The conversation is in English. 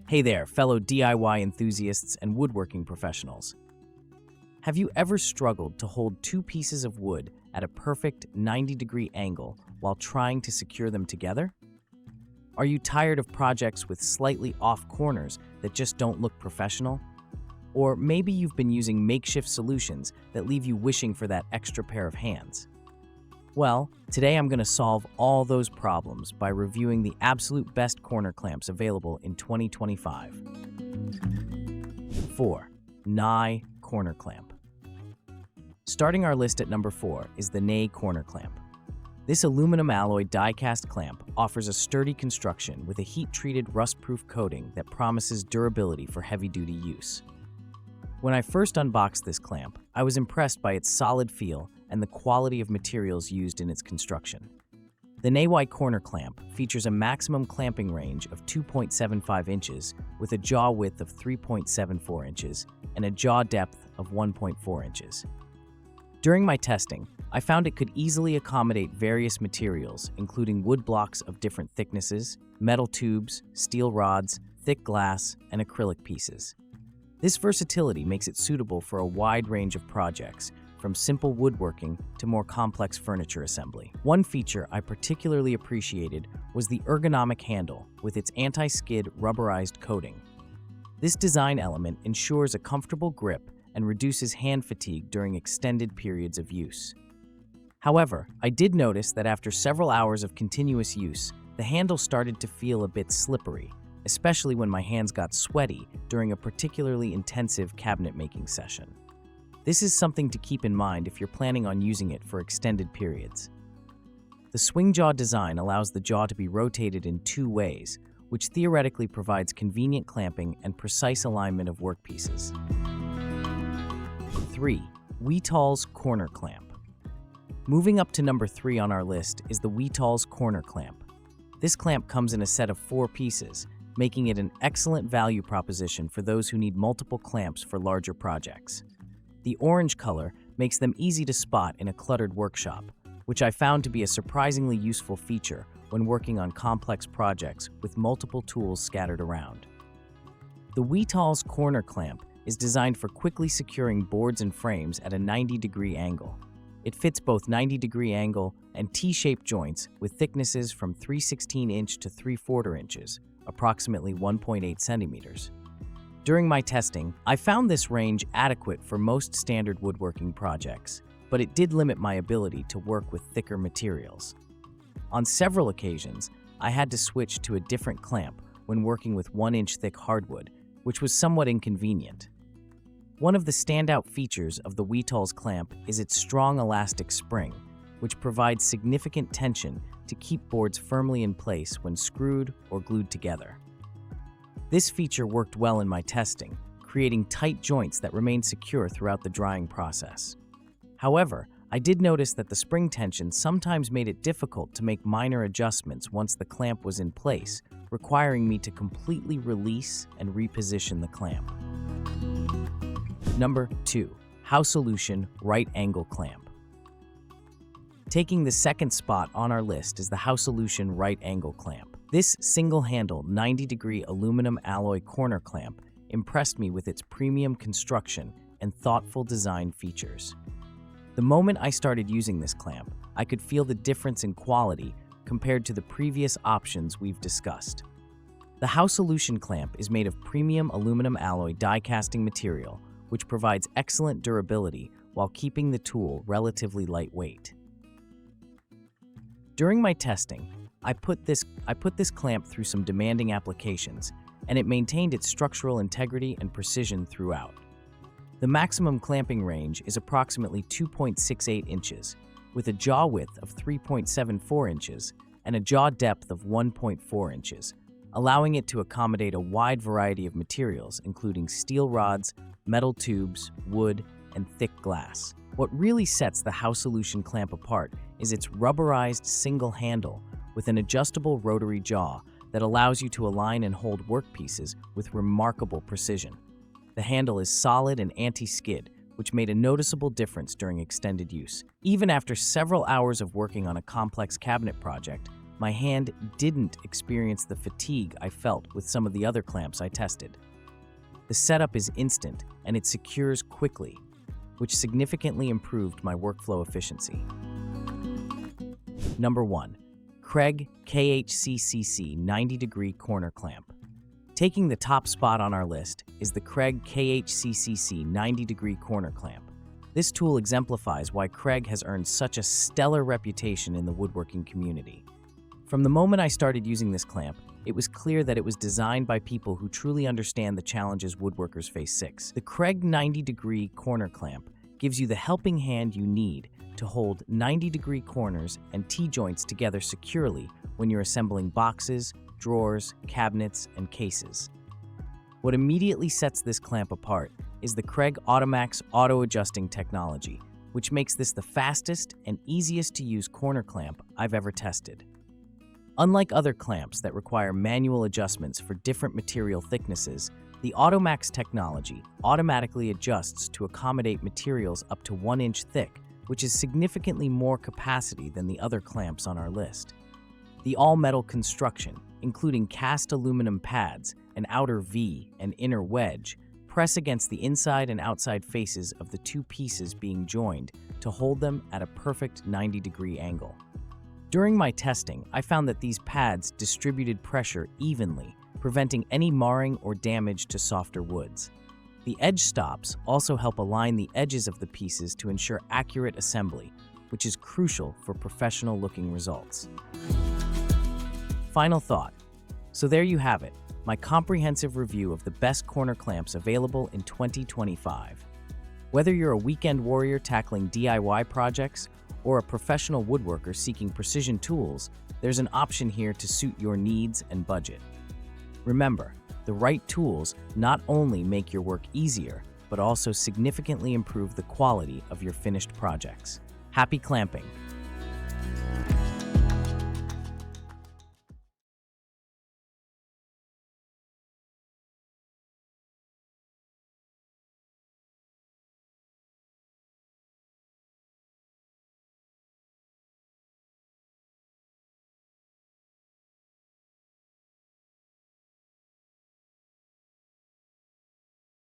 Hey there, fellow DIY enthusiasts and woodworking professionals. Have you ever struggled to hold two pieces of wood at a perfect 90-degree angle while trying to secure them together? Are you tired of projects with slightly off corners that just don't look professional? Or maybe you've been using makeshift solutions that leave you wishing for that extra pair of hands. Well, today I'm going to solve all those problems by reviewing the absolute best corner clamps available in 2025. 4. NAYE corner clamp. Starting our list at number 4 is the NAYE corner clamp. This aluminum alloy die-cast clamp offers a sturdy construction with a heat-treated rust-proof coating that promises durability for heavy-duty use. When I first unboxed this clamp, I was impressed by its solid feel and the quality of materials used in its construction. The NAYE corner clamp features a maximum clamping range of 2.75 inches with a jaw width of 3.74 inches and a jaw depth of 1.4 inches. During my testing, I found it could easily accommodate various materials, including wood blocks of different thicknesses, metal tubes, steel rods, thick glass, and acrylic pieces. This versatility makes it suitable for a wide range of projects, from simple woodworking to more complex furniture assembly. One feature I particularly appreciated was the ergonomic handle with its anti-skid rubberized coating. This design element ensures a comfortable grip and reduces hand fatigue during extended periods of use. However, I did notice that after several hours of continuous use, the handle started to feel a bit slippery, especially when my hands got sweaty during a particularly intensive cabinet-making session. This is something to keep in mind if you're planning on using it for extended periods. The swing jaw design allows the jaw to be rotated in two ways, which theoretically provides convenient clamping and precise alignment of workpieces. 3. WETOLS corner clamp. Moving up to number 3 on our list is the WETOLS corner clamp. This clamp comes in a set of 4 pieces, making it an excellent value proposition for those who need multiple clamps for larger projects. The orange color makes them easy to spot in a cluttered workshop, which I found to be a surprisingly useful feature when working on complex projects with multiple tools scattered around. The WETOLS corner clamp is designed for quickly securing boards and frames at a 90-degree angle. It fits both 90-degree angle and T-shaped joints with thicknesses from 3/16 inch to 3/4 inches, approximately 1.8 centimeters. During my testing, I found this range adequate for most standard woodworking projects, but it did limit my ability to work with thicker materials. On several occasions, I had to switch to a different clamp when working with 1-inch thick hardwood, which was somewhat inconvenient. One of the standout features of the WETOLS clamp is its strong elastic spring, which provides significant tension to keep boards firmly in place when screwed or glued together. This feature worked well in my testing, creating tight joints that remained secure throughout the drying process. However, I did notice that the spring tension sometimes made it difficult to make minor adjustments once the clamp was in place, requiring me to completely release and reposition the clamp. Number 2. Housolution right angle clamp. Taking the second spot on our list is the Housolution right angle clamp. This single-handle 90-degree aluminum alloy corner clamp impressed me with its premium construction and thoughtful design features. The moment I started using this clamp, I could feel the difference in quality compared to the previous options we've discussed. The Housolution clamp is made of premium aluminum alloy die-casting material, which provides excellent durability while keeping the tool relatively lightweight. During my testing, I put this clamp through some demanding applications, and it maintained its structural integrity and precision throughout. The maximum clamping range is approximately 2.68 inches, with a jaw width of 3.74 inches and a jaw depth of 1.4 inches, allowing it to accommodate a wide variety of materials, including steel rods, metal tubes, wood, and thick glass. What really sets the Housolution clamp apart is its rubberized single handle with an adjustable rotary jaw that allows you to align and hold workpieces with remarkable precision. The handle is solid and anti-skid, which made a noticeable difference during extended use. Even after several hours of working on a complex cabinet project, my hand didn't experience the fatigue I felt with some of the other clamps I tested. The setup is instant and it secures quickly, which significantly improved my workflow efficiency. Number 1. Kreg KHCCC 90-degree corner clamp. Taking the top spot on our list is the Kreg KHCCC 90-degree corner clamp. This tool exemplifies why Kreg has earned such a stellar reputation in the woodworking community. From the moment I started using this clamp, it was clear that it was designed by people who truly understand the challenges woodworkers face. The Kreg 90-degree corner clamp gives you the helping hand you need to hold 90-degree corners and T-joints together securely when you're assembling boxes, drawers, cabinets, and cases. What immediately sets this clamp apart is the Kreg Automax auto-adjusting technology, which makes this the fastest and easiest to use corner clamp I've ever tested. Unlike other clamps that require manual adjustments for different material thicknesses, the Automax technology automatically adjusts to accommodate materials up to 1 inch thick, which is significantly more capacity than the other clamps on our list. The all-metal construction, including cast aluminum pads, an outer V and inner wedge, press against the inside and outside faces of the two pieces being joined to hold them at a perfect 90-degree angle. During my testing, I found that these pads distributed pressure evenly, preventing any marring or damage to softer woods. The edge stops also help align the edges of the pieces to ensure accurate assembly, which is crucial for professional-looking results. Final thought. So there you have it, my comprehensive review of the best corner clamps available in 2025. Whether you're a weekend warrior tackling DIY projects or a professional woodworker seeking precision tools, there's an option here to suit your needs and budget. Remember, the right tools not only make your work easier, but also significantly improve the quality of your finished projects. Happy clamping!